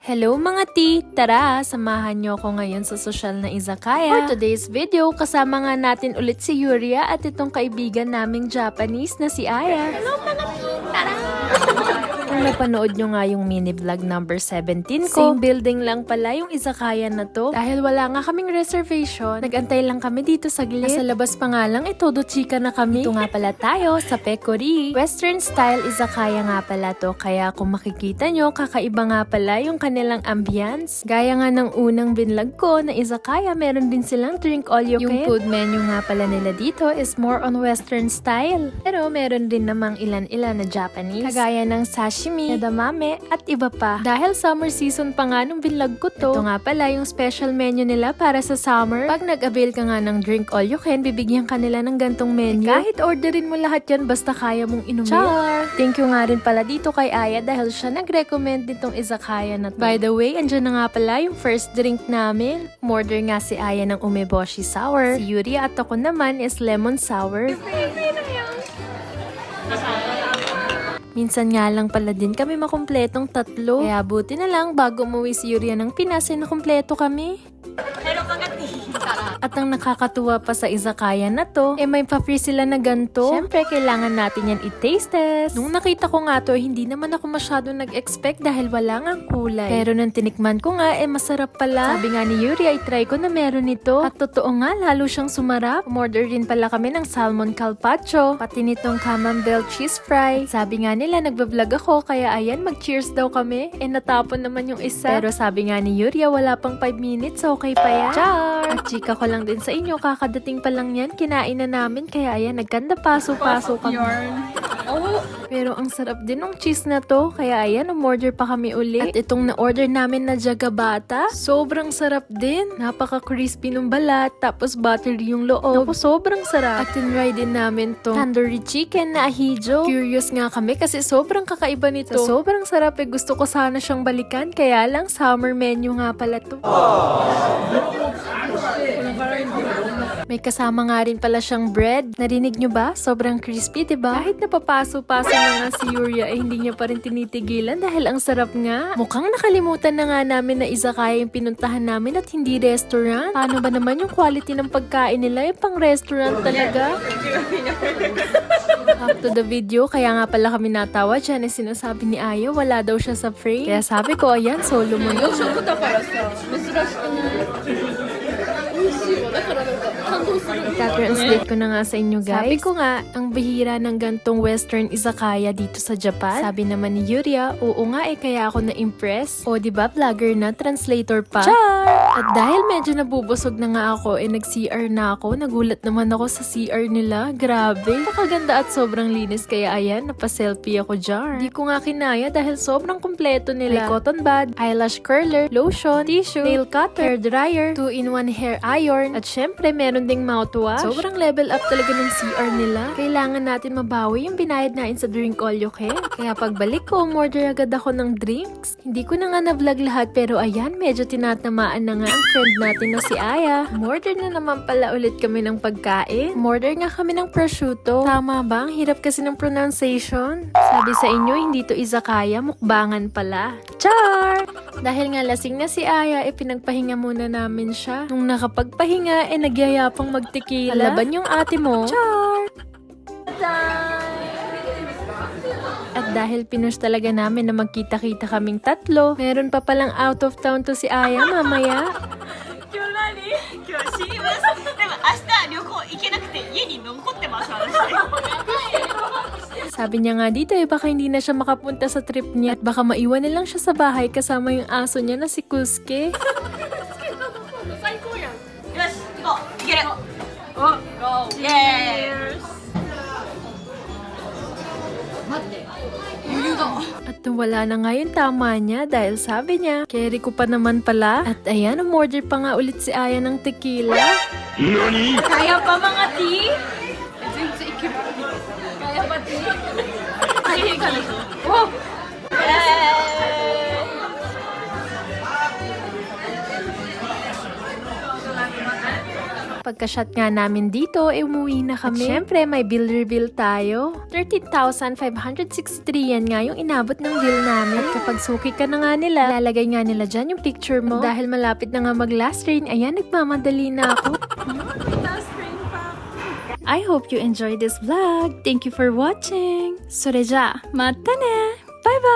Hello mga tea! Tara, samahan niyo ako ngayon sa sosyal na izakaya. For today's video, kasama nga natin ulit si Yuria at itong kaibigan naming Japanese na si Aya. Hello mga tea! Tara! Kung napanood nyo nga yung mini vlog number 17 ko, same building lang pala yung izakaya na to. Dahil wala nga kaming reservation, nagantay lang kami dito saglit. Nasa labas pa nga lang, todo chika na kami. Ito nga pala tayo sa Pekori. Western style izakaya nga pala to, kaya kung makikita nyo, kakaiba nga pala yung kanilang ambience. Gaya nga ng unang binlog ko na izakaya, meron din silang drink all you can. Yung food menu nga pala nila dito is more on western style. Pero meron din namang ilan-ilan na Japanese. Kagaya ng sashimi, edamame, at iba pa. Dahil summer season pa nga nung binlog ko to, ito nga pala yung special menu nila para sa summer. Pag nag-avail ka nga ng drink all you can, bibigyan ka nila ng gantong menu. Kahit orderin mo lahat yan, basta kaya mong inumin. Char! Thank you nga rin pala dito kay Aya dahil siya nag-recommend nitong izakaya na to. By the way, andyan na nga pala yung first drink namin. Umorder nga si Aya ng umeboshi sour. Si Yuri at ako naman is lemon sour. Minsan nga lang pala din kami makumpletong tatlo. Kaya buti na lang bago umuwi si Yuria ng Pinas ay nakumpleto kami. At ang nakakatuwa pa sa izakaya na to, may pa-free sila na ganto. Syempre, kailangan natin yan i-taste test. Nung nakita ko nga to, hindi naman ako masyado nag-expect dahil wala nga kulay. Pero nung tinikman ko nga, masarap pala. Sabi nga ni Yuri, ay try ko na meron ito. At totoo nga, lalo siyang sumarap. Umorder din pala kami ng salmon calpacho, pati nitong camembert cheese fry. Sabi nga nila, nagbablog ako, kaya ayan, mag-cheers daw kami. Natapon naman yung isa. Pero sabi nga ni Yuri, wala pang 5 minutes, okay pa yan. Char! At chika ko lang din sa inyo, kakadating pa lang yan, kinain na namin, kaya ayan, nagkanda paso-paso kami. Pero ang sarap din ng cheese na to, kaya ayan, umorder pa kami ulit. At itong na-order namin na jagabata, sobrang sarap din. Napaka-crispy ng balat, tapos buttery yung loob. Tapos sobrang sarap. At tinry din namin to tandoori chicken na ahijo. Curious nga kami kasi sobrang kakaiba nito. Sa sobrang sarap, gusto ko sana siyang balikan, kaya lang summer menu nga pala to. May kasama nga rin pala siyang bread. Narinig nyo ba? Sobrang crispy, diba? Kahit napapaso-paso na nga si Yuria, hindi niya pa rin tinitigilan dahil ang sarap nga. Mukhang nakalimutan na nga namin na izakaya yung pinuntahan namin at hindi restaurant. Paano ba naman yung quality ng pagkain nila? Yung pang restaurant talaga. Back to the video, kaya nga pala kami natawa dyan. Sinasabi ni Aya, wala daw siya sa frame. Kaya sabi ko, ayan, solo mo yun. Ita-translate ko na nga sa inyo guys. Sabi ko nga, ang bihira ng gantong western izakaya dito sa Japan. Sabi naman ni Yuria, oo nga kaya ako na-impress. O diba vlogger na, translator pa. Char! At dahil medyo nabubusog na nga ako, nag-CR na ako. Nagulat naman ako sa CR nila. Grabe. Napakaganda at sobrang linis. Kaya ayan, napaselfie ako dyan. Di ko nga kinaya dahil sobrang kompleto nila. May cotton bud, eyelash curler, lotion, tissue, nail cutter, hair dryer, 2-in-1 hair iron, at syempre meron ding mouthwash. Sobrang level up talaga ng CR nila. Kailangan natin mabawi yung binayad natin sa drink all you can. Kaya pagbalik ko, order agad ako ng drinks. Hindi ko na nga na-vlog lahat pero ayan, medyo tinatamaan na nga ang friend natin na si Aya. Order na naman pala ulit kami ng pagkain. Order nga kami ng prosciutto. Tama ba? Ang hirap kasi ng pronunciation. Sabi sa inyo, hindi to izakaya, mukbangan pala. Char! Dahil nga lasing na si Aya, pinagpahinga muna namin siya. Nung nakapagpahinga, nagyayapang magtikila. Laban yung ate mo. Char! At dahil pinush talaga namin na magkita-kita kaming tatlo, meron pa palang out of town to si Aya mamaya. Sabi niya nga dito baka hindi na siya makapunta sa trip niya at baka maiwan na lang siya sa bahay kasama yung aso niya na si Kusuke. At wala na nga yung tama niya dahil sabi niya, carry ko pa naman pala. At ayan, umorder pa nga ulit si Aya ng tequila. Nani? Kaya pa mga tea? Kaya pa tea? Kaya ka na. Oh! Pagka-shot nga namin dito, umuwi na kami. At syempre, may bill reveal tayo. 13,563 yan nga yung inabot ng bill namin. At kapag suki ka na nga nila, lalagay nga nila dyan yung picture mo. At dahil malapit na nga mag-last train, ayan, nagmamadali na ako. I hope you enjoyed this vlog. Thank you for watching. それじゃあ、またね. Bye bye!